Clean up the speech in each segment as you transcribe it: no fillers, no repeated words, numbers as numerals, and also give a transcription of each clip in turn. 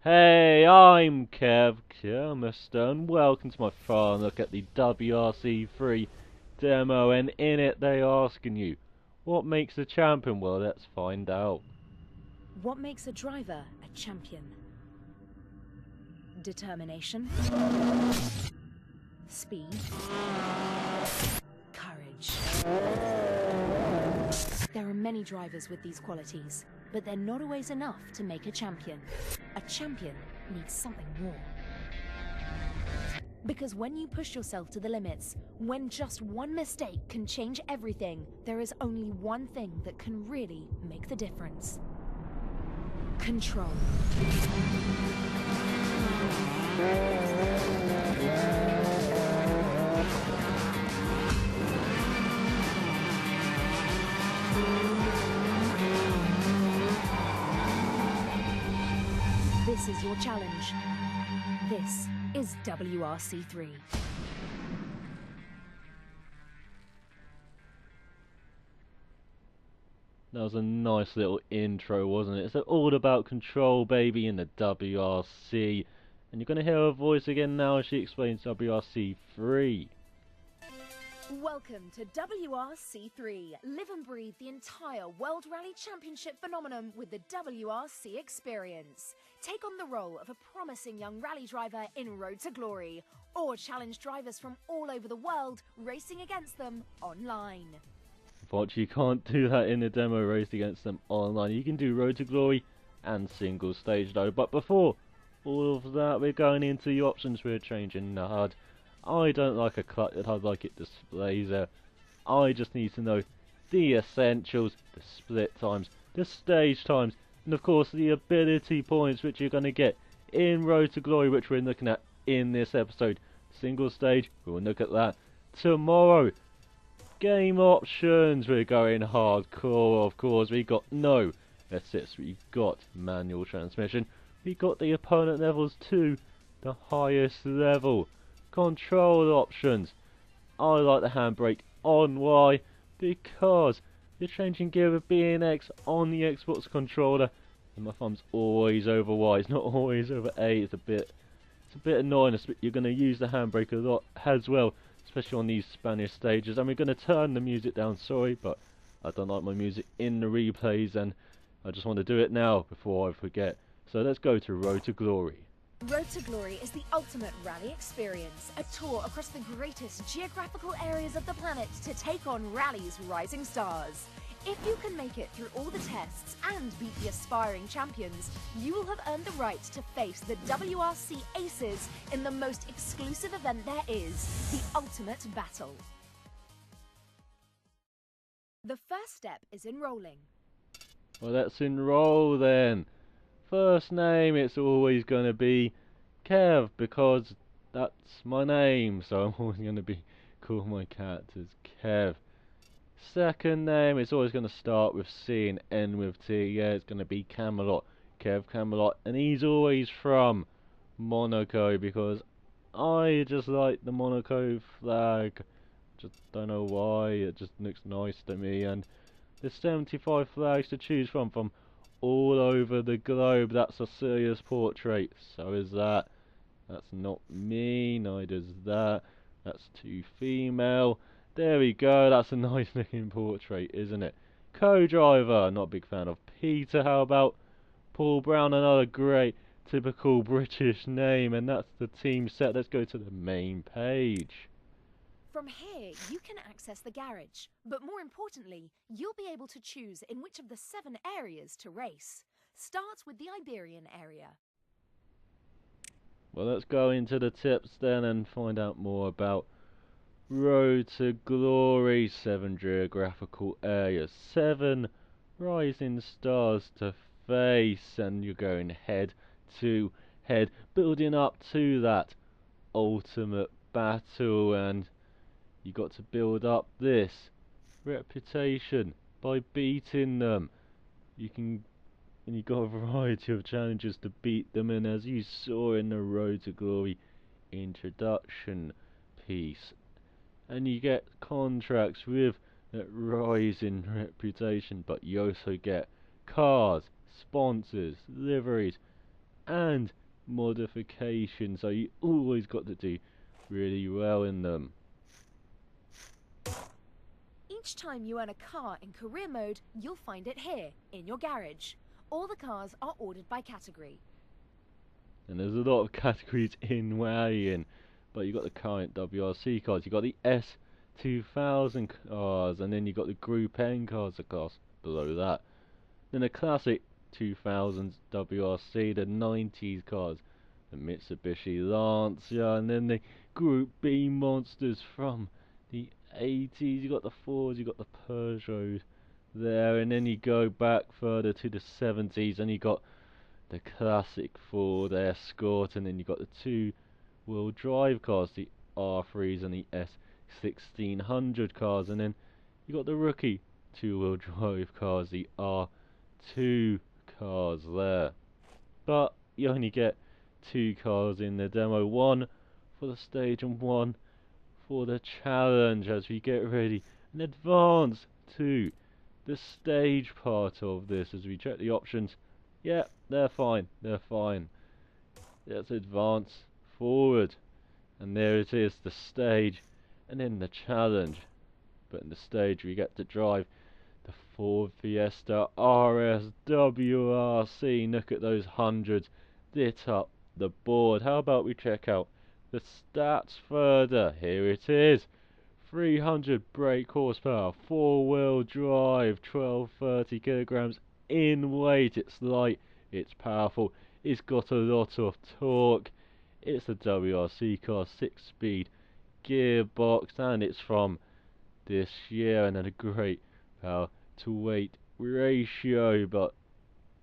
Hey, I'm Kev Kermister, and welcome to my fun look at the WRC3 demo, and in it they asking you, what makes a champion? Well, let's find out. What makes a driver a champion? Determination, speed, courage. There are many drivers with these qualities, but they're not always enough to make a champion. A champion needs something more. Because when you push yourself to the limits, when just one mistake can change everything, there is only one thing that can really make the difference. Control. This is your challenge. This is WRC3. That was a nice little intro, wasn't it? It's all about control, baby, in the WRC. And you're going to hear her voice again now as she explains WRC3. Welcome to WRC3. Live and breathe the entire World Rally Championship phenomenon with the WRC experience. Take on the role of a promising young rally driver in Road to Glory, or challenge drivers from all over the world, racing against them online. Unfortunately, you can't do that in a demo race against them online. You can do Road to Glory and single stage though. But before all of that, we're going into the options. We're changing the HUD. I don't like a cluttered HUD like it displays there. I just need to know the essentials, the split times, the stage times, and of course the ability points which you're going to get in Road to Glory, which we're looking at in this episode. Single stage, we'll look at that tomorrow. Game options, we're going hardcore, of course. We got no assists, we got manual transmission, we got the opponent levels to the highest level. Control options, I like the handbrake on. Why? Because you're changing gear with B and X on the Xbox controller, and my thumb's always over Y, it's not always over A. It's a bit annoying. You're going to use the handbrake a lot as well, especially on these Spanish stages. And we're going to turn the music down, sorry, but I don't like my music in the replays, and I just want to do it now before I forget. So let's go to Road to Glory. Road to Glory is the ultimate rally experience, a tour across the greatest geographical areas of the planet to take on rally's rising stars. If you can make it through all the tests and beat the aspiring champions, you will have earned the right to face the WRC aces in the most exclusive event there is, the ultimate battle. The first step is enrolling. Well, let's enroll then. First name, it's always going to be Kev, because that's my name, so I'm always going to be call my characters Kev. Second name, it's always going to start with C and end with T. Yeah, it's going to be Camelot, Kev Camelot, and he's always from Monaco, because I just like the Monaco flag. Just don't know why, it just looks nice to me. And there's 75 flags to choose from all over the globe. That's a serious portrait. So is that. That's not me, neither is that. That's too female. There we go, that's a nice looking portrait, isn't it? Co-driver, not a big fan of Peter. How about Paul Brown? Another great typical British name. And that's the team set. Let's go to the main page. From here, you can access the garage, but more importantly, you'll be able to choose in which of the 7 areas to race. Start with the Iberian area. Well, let's go into the tips then and find out more about Road to Glory. 7 geographical areas, 7 rising stars to face, and you're going head to head, building up to that ultimate battle. And you got to build up this reputation by beating them. And you got a variety of challenges to beat them, and as you saw in the Road to Glory introduction piece, and you get contracts with that rising reputation, but you also get cars, sponsors, liveries, and modification, so you always got to do really well in them. Each time you earn a car in career mode, you'll find it here, in your garage. All the cars are ordered by category. And there's a lot of categories in rallying, but you got the current WRC cars, you got the S2000 cars, and then you got the Group N cars, of course, below that. Then the classic 2000s WRC, the 90s cars, the Mitsubishi Lancia, and then the Group B monsters from the 80s. You got the Fords, you got the Peugeots there, and then you go back further to the 70s, and you got the classic Ford Escort, and then you got the two-wheel drive cars, the R3s and the S1600 cars, and then you got the rookie two-wheel drive cars, the R2 cars there. But you only get two cars in the demo, one for the stage and one for the challenge, as we get ready and advance to the stage part of this. As we check the options, yeah, they're fine, they're fine. Let's advance forward, and there it is, the stage, and then the challenge. But in the stage we get to drive the Ford Fiesta RS WRC. Look at those hundreds lit up the board. How about we check out the stats further? Here it is. 300 brake horsepower, 4-wheel drive, 1230 kilograms in weight. It's light, it's powerful, it's got a lot of torque. It's a WRC car, 6-speed gearbox, and it's from this year, and then a great power to weight ratio. But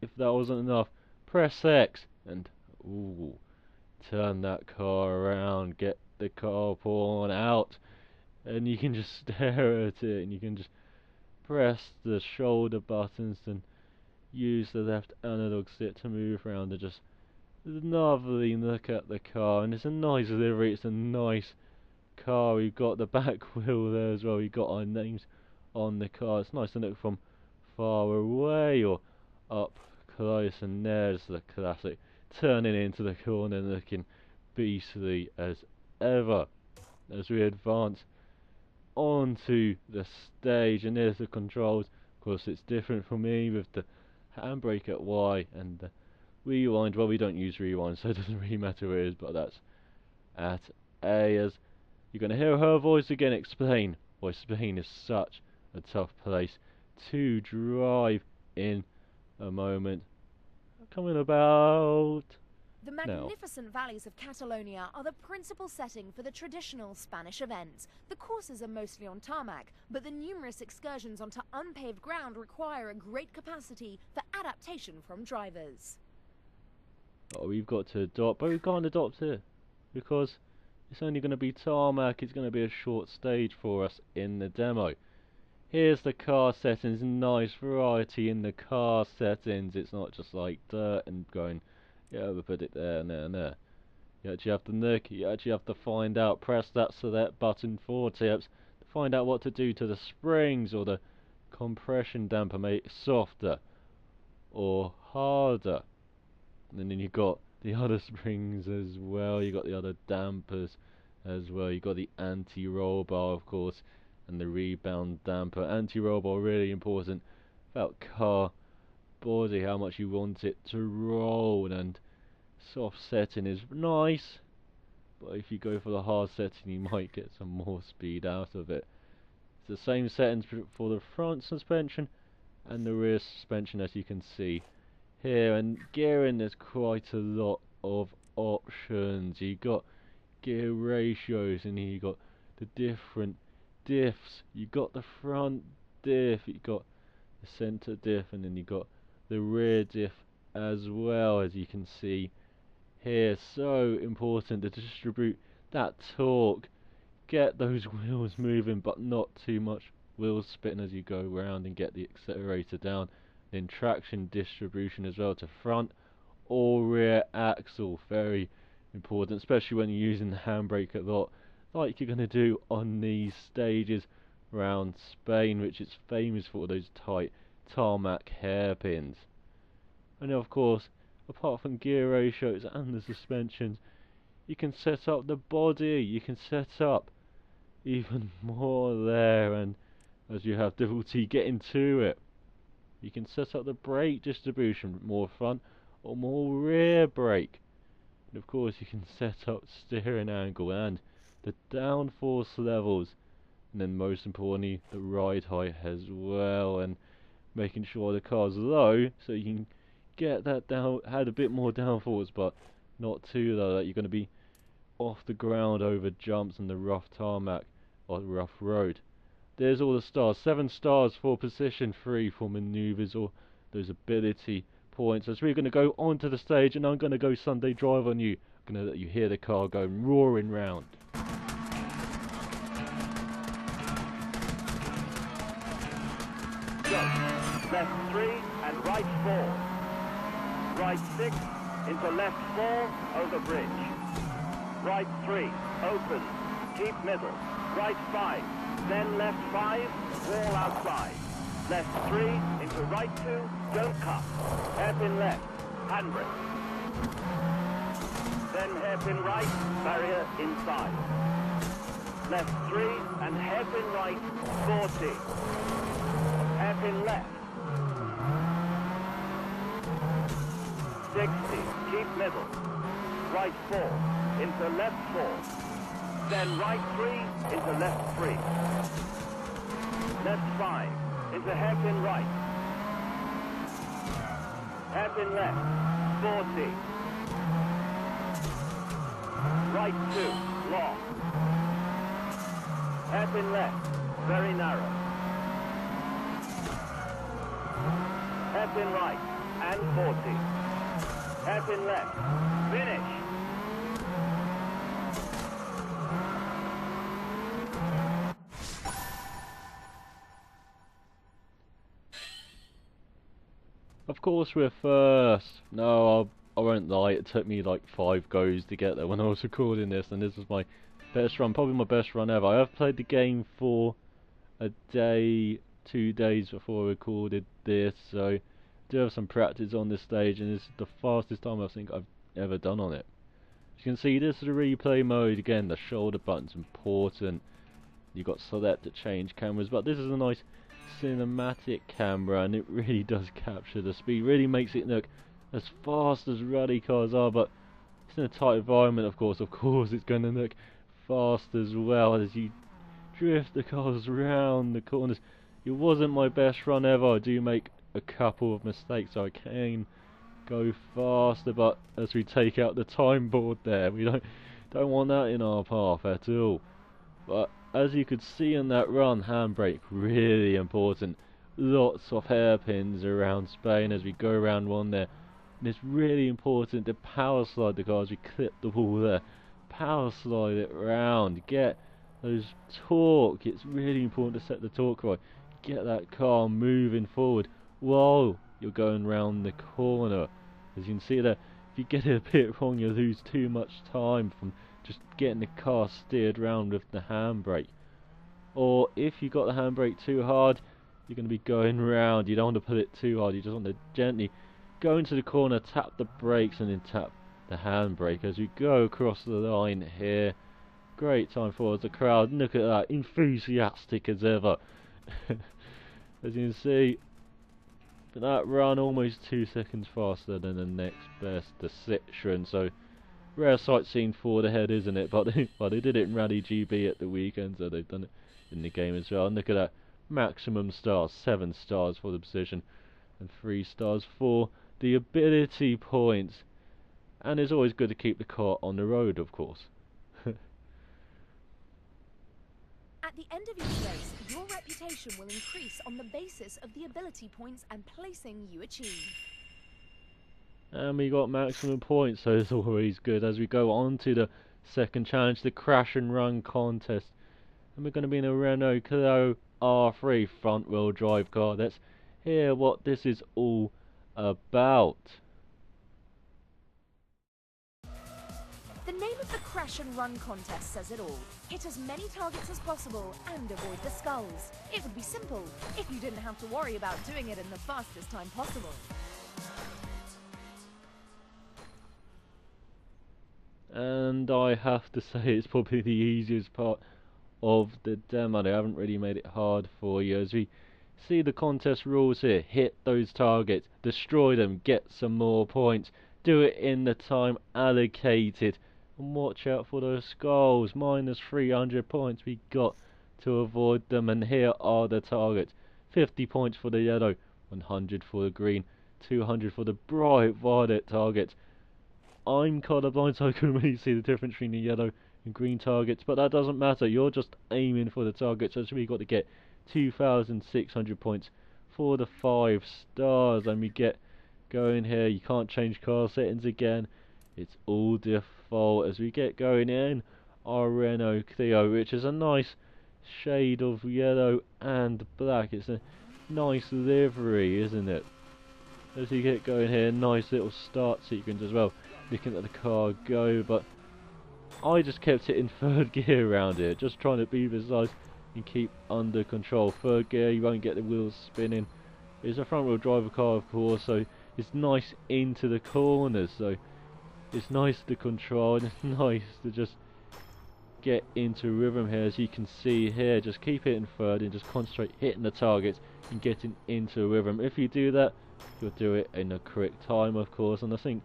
if that wasn't enough, press X and ooh, turn that car around, get the car pawn out, and you can just stare at it, and you can just press the shoulder buttons and use the left analog stick to move around, and just lovely look at the car. And it's a nice livery, it's a nice car. We've got the back wheel there as well, we've got our names on the car. It's nice to look from far away or up close, and there's the classic turning into the corner looking beastly as ever. As we advance onto the stage, and there's the controls. Of course, it's different for me with the handbrake at Y and the rewind. Well, we don't use rewind, so it doesn't really matter where it is, but that's at A. As you're going to hear her voice again explain why Spain is such a tough place to drive in a moment. Coming about The now. magnificent valleys of Catalonia are the principal setting for the traditional Spanish events. The courses are mostly on tarmac, but the numerous excursions onto unpaved ground require a great capacity for adaptation from drivers. Oh, we've got to adopt, but we can't adopt it because it's only going to be tarmac. It's going to be a short stage for us in the demo. Here's the car settings, nice variety in the car settings. It's not just like dirt and going, yeah, we'll put it there and there and there. You actually have to look, you actually have to find out, press that select button 4 tips to find out what to do to the springs or the compression damper, make it softer or harder. And then you've got the other springs as well, you've got the other dampers as well, you've got the anti-roll bar, of course, and the rebound damper. Anti-roll bar, really important about car body, how much you want it to roll, and soft setting is nice, but if you go for the hard setting you might get some more speed out of it. It's the same settings for the front suspension and the rear suspension, as you can see here. And gearing, there's quite a lot of options. You got gear ratios, and you got the different diffs. You got the front diff, you got the center diff, and then you got the rear diff as well, as you can see here. So important to distribute that torque, get those wheels moving, but not too much wheel spin as you go around, and get the accelerator down. Then traction distribution as well to front or rear axle, very important, especially when you're using the handbrake a lot, like you're going to do on these stages around Spain, which is famous for those tight tarmac hairpins. And of course, apart from gear ratios and the suspensions, you can set up the body, you can set up even more there, and as you have difficulty getting to it, you can set up the brake distribution, more front or more rear brake. And of course you can set up steering angle and the downforce levels, and then most importantly the ride height as well, and making sure the car's low so you can get that down, had a bit more downforce but not too low that you're going to be off the ground over jumps and the rough tarmac or rough road. There's all the stars. 7 stars for position 3 for manoeuvres or those ability points. As we're going to go onto the stage and I'm going to go Sunday drive on you. I'm going to let you hear the car go roaring round. Go. Left 3 and right 4. Right 6 into left 4 over bridge. Right 3 open. Keep middle. Right 5. Then left 5, wall outside. Left 3, into right 2, don't cut. Hairpin left, handbrake. Then hairpin right, barrier inside. Left 3 and hairpin right, 40. Hairpin left. 60, keep middle. Right 4, into left 4. Then right 3 into left 3. Left 5 into hairpin right. Hairpin left, 40. Right 2, long. Hairpin left, very narrow. Hairpin right and 40. Hairpin left, finish. Of course we're first. No, I won't lie, it took me like 5 goes to get there when I was recording this, and this was my best run, probably my best run ever. I have played the game for a day, 2 days before I recorded this, so I do have some practice on this stage, and this is the fastest time I think I've ever done on it. As you can see, this is the replay mode. Again, the shoulder button's important. You've got select to change cameras, but this is a nice cinematic camera, and it really does capture the speed, really makes it look as fast as rally cars are, but it's in a tight environment. Of course it's going to look fast as well as you drift the cars round the corners. It wasn't my best run ever. I do make a couple of mistakes, so I can go faster, but as we take out the time board there, we don't want that in our path at all. But as you could see in that run, handbrake really important. Lots of hairpins around Spain as we go around one there. And it's really important to power slide the car as we clip the wall there. Power slide it round. Get those torque. It's really important to set the torque right. Get that car moving forward while you're going round the corner. As you can see there, if you get it a bit wrong, you lose too much time from just getting the car steered round with the handbrake. Or if you got the handbrake too hard, you're going to be going round. You don't want to put it too hard, you just want to gently go into the corner, tap the brakes and then tap the handbrake as we go across the line here. Great time for the crowd, look at that, enthusiastic as ever. As you can see, that run almost 2 seconds faster than the next best, the Citroen, so rare sight seeing Ford ahead, isn't it? But they did it in Rally GB at the weekend, so they've done it in the game as well. And look at that, maximum stars, 7 stars for the position and 3 stars for the ability points. And it's always good to keep the car on the road, of course. At the end of each race, your reputation will increase on the basis of the ability points and placing you achieve. And we got maximum points, so it's always good as we go on to the second challenge, the crash and run contest. And we're going to be in a Renault Clio R3 front wheel drive car. Let's hear what this is all about. The name of the crash and run contest says it all. Hit as many targets as possible and avoid the skulls. It would be simple if you didn't have to worry about doing it in the fastest time possible. and I have to say it's probably the easiest part of the demo. They haven't really made it hard for you. As we see the contest rules here, hit those targets, destroy them, get some more points, do it in the time allocated, and watch out for those skulls. Minus 300 points we got to avoid them, and here are the targets. 50 points for the yellow, 100 for the green, 200 for the bright violet targets. I'm colourblind, so I couldn't really see the difference between the yellow and green targets, but that doesn't matter. You're just aiming for the targets. So we got to get 2,600 points for the 5 stars, and we get going here. You can't change car settings again. It's all default. As we get going in our Renault Clio, which is a nice shade of yellow and black. It's a nice livery, isn't it? As you get going here, nice little start sequence as well. Looking at the car go, but I just kept it in third gear around here, just trying to be precise and keep under control. Third gear, you won't get the wheels spinning. It's a front wheel drive car, of course, so it's nice into the corners, so it's nice to control and it's nice to just get into rhythm here. As you can see here, just keep it in third and just concentrate hitting the targets and getting into rhythm. If you do that, you'll do it in the correct time, of course, and I think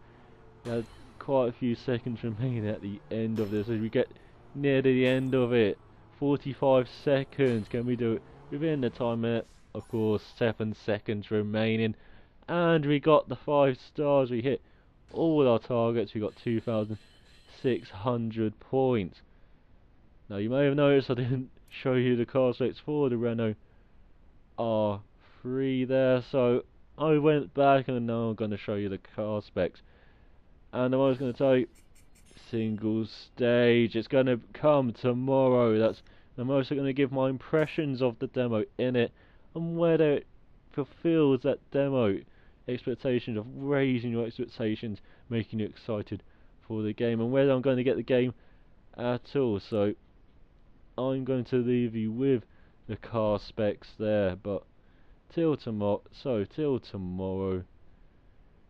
we had quite a few seconds remaining at the end of this. As we get near to the end of it, 45 seconds, can we do it within the time limit? Of course, 7 seconds remaining, and we got the 5 stars. We hit all our targets. We got 2,600 points. Now you may have noticed I didn't show you the car specs for the Renault R3 there, so I went back and now I'm going to show you the car specs. And I was going to tell you, single stage, it's going to come tomorrow. I'm also going to give my impressions of the demo in it, and whether it fulfills that demo expectations of raising your expectations, making you excited for the game, and whether I'm going to get the game at all. So I'm going to leave you with the car specs there, but till tomorrow,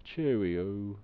cheerio.